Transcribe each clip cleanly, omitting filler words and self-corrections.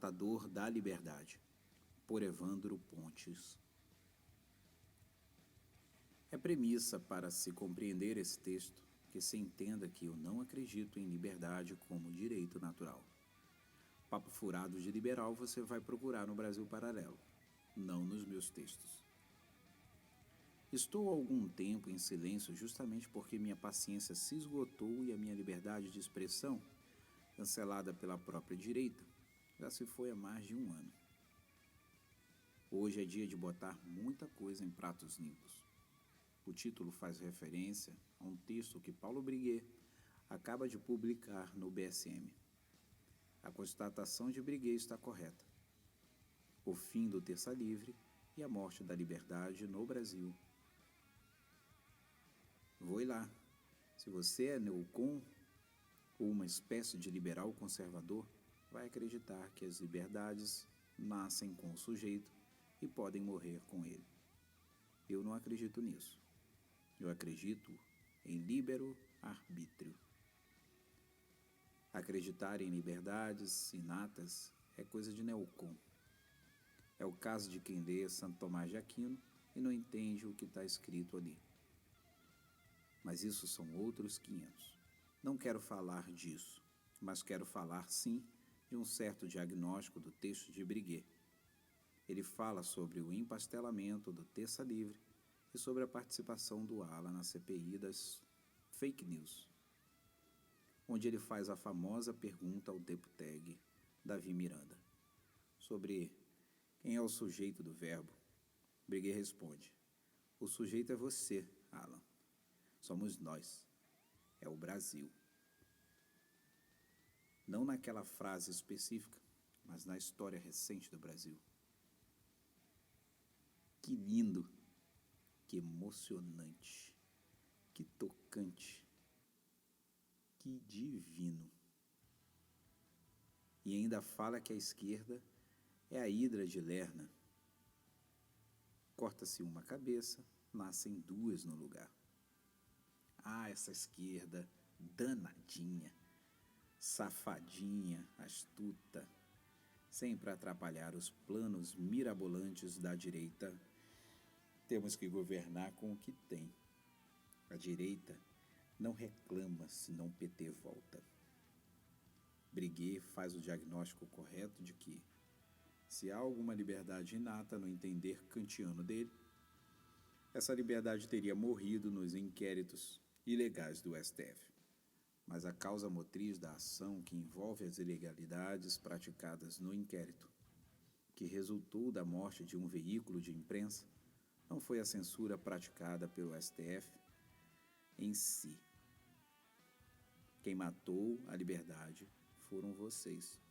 Portador da Liberdade, por Evandro Pontes. É premissa para se compreender esse texto que se entenda que eu não acredito em liberdade como direito natural. Papo furado de liberal você vai procurar no Brasil Paralelo, não nos meus textos. Estou há algum tempo em silêncio justamente porque minha paciência se esgotou e a minha liberdade de expressão, cancelada pela própria direita, já se foi há mais de um ano. Hoje é dia de botar muita coisa em pratos limpos. O título faz referência a um texto que Paulo Breguet acaba de publicar no BSM. A constatação de Breguet está correta. O fim do terça livre e a morte da liberdade no Brasil. Vou lá. Se você é neocon ou uma espécie de liberal conservador, vai acreditar que as liberdades nascem com o sujeito e podem morrer com ele. Eu não acredito nisso. Eu acredito em livre-arbítrio. Acreditar em liberdades inatas é coisa de neocon. É o caso de quem lê Santo Tomás de Aquino e não entende o que está escrito ali. Mas isso são outros 500. Não quero falar disso, mas quero falar sim de um certo diagnóstico do texto de Breguet. Ele fala sobre o empastelamento do terça livre e sobre a participação do Alan na CPI das fake news, onde ele faz a famosa pergunta ao deputado Davi Miranda sobre quem é o sujeito do verbo. Breguet responde: o sujeito é você, Alan. Somos nós. É o Brasil. Não naquela frase específica, mas na história recente do Brasil. Que lindo, que emocionante, que tocante, que divino. E ainda fala que a esquerda é a hidra de Lerna. Corta-se uma cabeça, nascem duas no lugar. Ah, essa esquerda danadinha, safadinha, astuta, sempre atrapalhar os planos mirabolantes da direita. Temos que governar com o que tem. A direita não reclama se não PT volta. Breguet faz o diagnóstico correto de que, se há alguma liberdade inata no entender kantiano dele, essa liberdade teria morrido nos inquéritos ilegais do STF. Mas a causa motriz da ação que envolve as ilegalidades praticadas no inquérito, que resultou da morte de um veículo de imprensa, não foi a censura praticada pelo STF em si. Quem matou a liberdade foram vocês.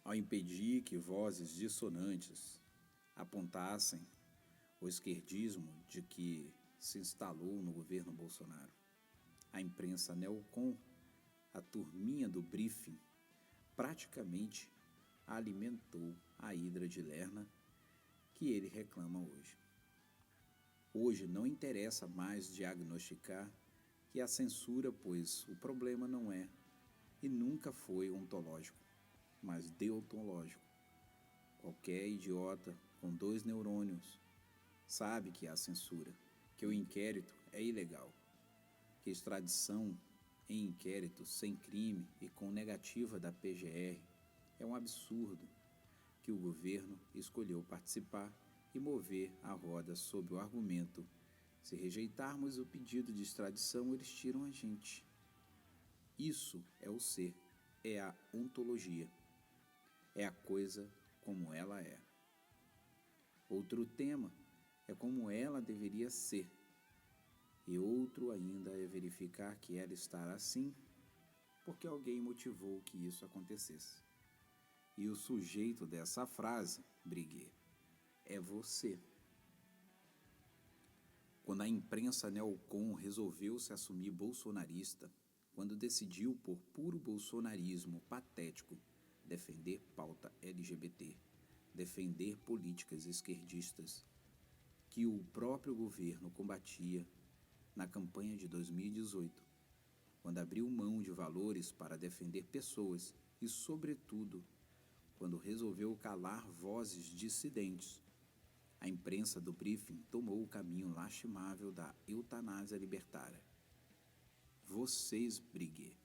Ao impedir que vozes dissonantes apontassem o esquerdismo de que se instalou no governo Bolsonaro, a imprensa neocon, a turminha do briefing, praticamente alimentou a hidra de Lerna que ele reclama hoje. Hoje não interessa mais diagnosticar que há censura, pois o problema não é e nunca foi ontológico, mas deontológico. Qualquer idiota com 2 neurônios sabe que há censura, que o inquérito é ilegal, que extradição em inquérito sem crime e com negativa da PGR é um absurdo, que o governo escolheu participar e mover a roda sob o argumento: se rejeitarmos o pedido de extradição, eles tiram a gente. Isso é o ser, é a ontologia, é a coisa como ela é. Outro tema é como ela deveria ser, e outro ainda é verificar que ela estará assim porque alguém motivou que isso acontecesse. E o sujeito dessa frase, Breguet, é você. Quando a imprensa neocon resolveu se assumir bolsonarista, quando decidiu por puro bolsonarismo patético defender pauta LGBT, defender políticas esquerdistas que o próprio governo combatia na campanha de 2018, quando abriu mão de valores para defender pessoas e, sobretudo, quando resolveu calar vozes dissidentes. A imprensa do briefing tomou o caminho lastimável da eutanásia libertária. Vocês, Briguet,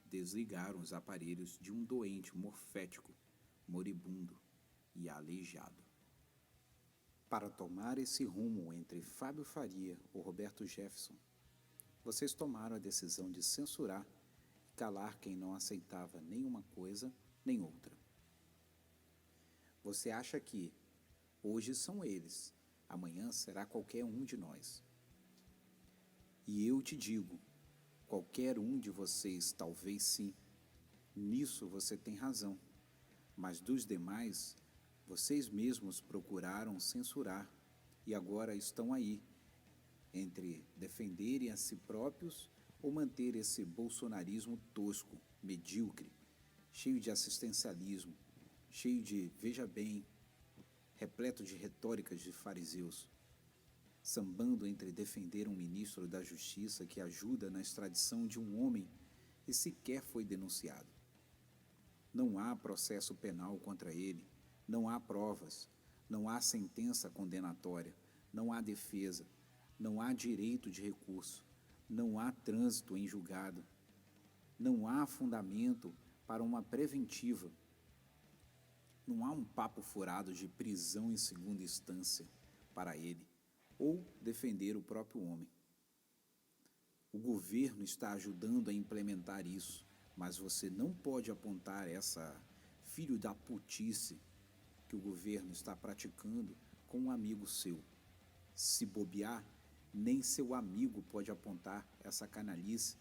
desligaram os aparelhos de um doente morfético, moribundo e aleijado. Para tomar esse rumo entre Fábio Faria ou Roberto Jefferson, vocês tomaram a decisão de censurar e calar quem não aceitava nem uma coisa nem outra. Você acha que hoje são eles, amanhã será qualquer um de nós. E eu te digo, qualquer um de vocês talvez sim, nisso você tem razão, mas dos demais, vocês mesmos procuraram censurar e agora estão aí, entre defenderem a si próprios ou manter esse bolsonarismo tosco, medíocre, cheio de assistencialismo, cheio de veja bem, repleto de retóricas de fariseus, sambando entre defender um ministro da Justiça que ajuda na extradição de um homem e sequer foi denunciado. Não há processo penal contra ele, não há provas, não há sentença condenatória, não há defesa, não há direito de recurso, não há trânsito em julgado, não há fundamento para uma preventiva. Não há um papo furado de prisão em segunda instância para ele, ou defender o próprio homem. O governo está ajudando a implementar isso, mas você não pode apontar essa filho da putice que o governo está praticando com um amigo seu. Se bobear, nem seu amigo pode apontar essa canalice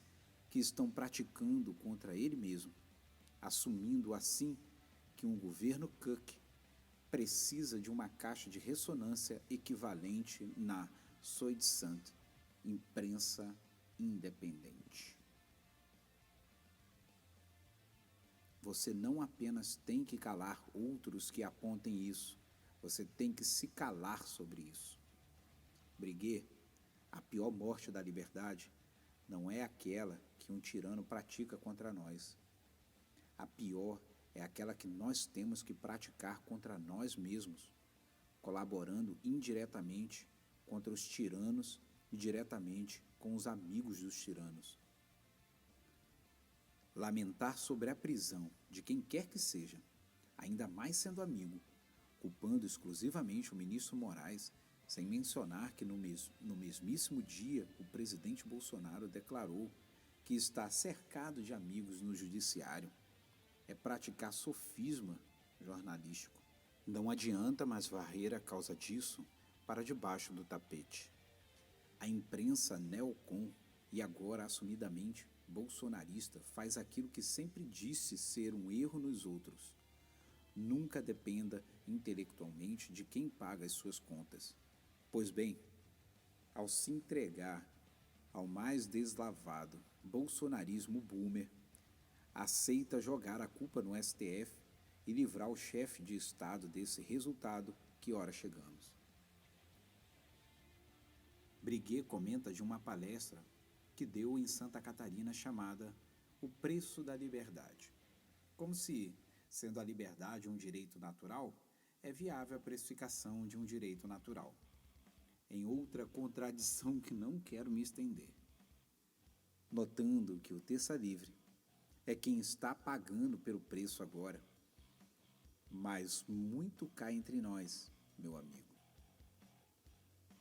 que estão praticando contra ele mesmo, assumindo assim que um governo Cook precisa de uma caixa de ressonância equivalente na Soi-Disant, imprensa independente. Você não apenas tem que calar outros que apontem isso, você tem que se calar sobre isso. Briguet, a pior morte da liberdade não é aquela que um tirano pratica contra nós. A pior é aquela que nós temos que praticar contra nós mesmos, colaborando indiretamente contra os tiranos e diretamente com os amigos dos tiranos. Lamentar sobre a prisão de quem quer que seja, ainda mais sendo amigo, culpando exclusivamente o ministro Moraes, sem mencionar que no mesmíssimo dia o presidente Bolsonaro declarou que está cercado de amigos no judiciário, é praticar sofisma jornalístico. Não adianta mais varrer a causa disso para debaixo do tapete. A imprensa neocon, e agora assumidamente bolsonarista, faz aquilo que sempre disse ser um erro nos outros. Nunca dependa intelectualmente de quem paga as suas contas. Pois bem, ao se entregar ao mais deslavado bolsonarismo boomer, aceita jogar a culpa no STF e livrar o chefe de Estado desse resultado que ora chegamos. Briguet comenta de uma palestra que deu em Santa Catarina chamada O Preço da Liberdade. Como se, sendo a liberdade um direito natural, é viável a precificação de um direito natural. Em outra contradição que não quero me estender. Notando que o terça livre é quem está pagando pelo preço agora. Mas muito cá entre nós, meu amigo.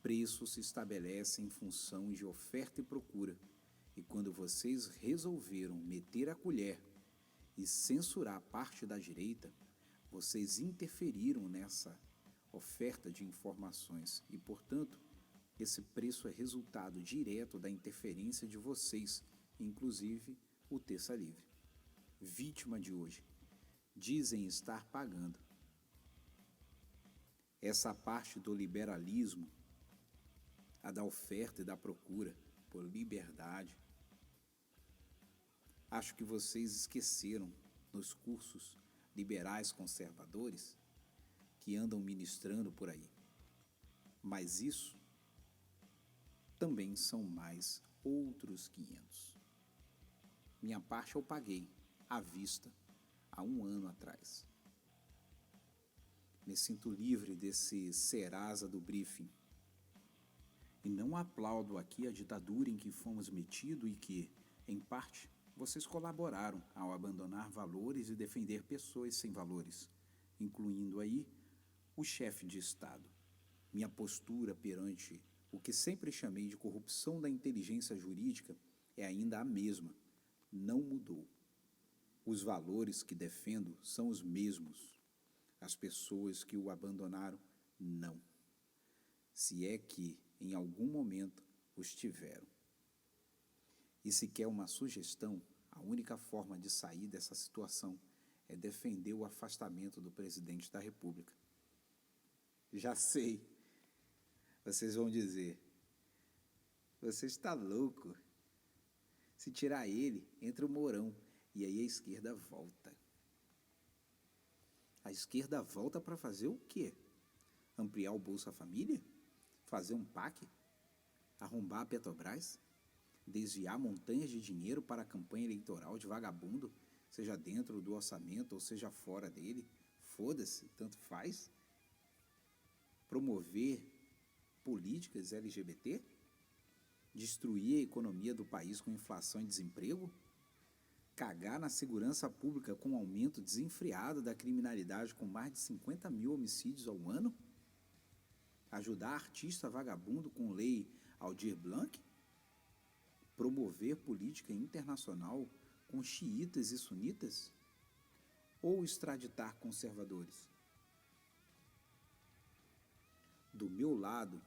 Preço se estabelece em função de oferta e procura, e quando vocês resolveram meter a colher e censurar parte da direita, vocês interferiram nessa oferta de informações e, portanto, esse preço é resultado direto da interferência de vocês, inclusive o terça livre. Vítima de hoje, dizem estar pagando. Essa parte do liberalismo, a da oferta e da procura por liberdade, acho que vocês esqueceram nos cursos liberais conservadores que andam ministrando por aí. Mas isso também são mais outros 500. Minha parte eu paguei, à vista, há um ano atrás. Me sinto livre desse Serasa do briefing. E não aplaudo aqui a ditadura em que fomos metidos e que, em parte, vocês colaboraram ao abandonar valores e defender pessoas sem valores, incluindo aí o chefe de Estado. Minha postura perante o que sempre chamei de corrupção da inteligência jurídica é ainda a mesma, não mudou. Os valores que defendo são os mesmos. As pessoas que o abandonaram, não. Se é que, em algum momento, os tiveram. E se quer uma sugestão, a única forma de sair dessa situação é defender o afastamento do presidente da República. Já sei, vocês vão dizer, você está louco. Se tirar ele, entra o Mourão, e aí a esquerda volta. A esquerda volta para fazer o quê? Ampliar o Bolsa Família? Fazer um PAC? Arrombar a Petrobras? Desviar montanhas de dinheiro para a campanha eleitoral de vagabundo, seja dentro do orçamento ou seja fora dele? Foda-se, tanto faz. Promover políticas LGBT? Destruir a economia do país com inflação e desemprego? Cagar na segurança pública com um aumento desenfreado da criminalidade com mais de 50 mil homicídios ao ano? Ajudar artista vagabundo com lei Aldir Blanc? Promover política internacional com xiitas e sunitas? Ou extraditar conservadores? Do meu lado,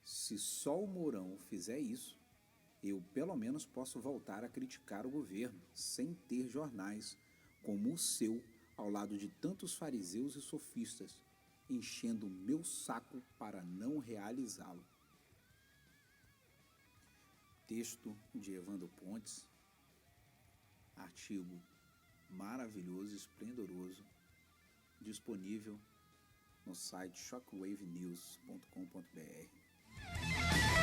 se só o Mourão fizer isso, eu pelo menos posso voltar a criticar o governo, sem ter jornais como o seu, ao lado de tantos fariseus e sofistas, enchendo o meu saco para não realizá-lo. Texto de Evandro Pontes, artigo maravilhoso e esplendoroso, disponível no site shockwavenews.com.br.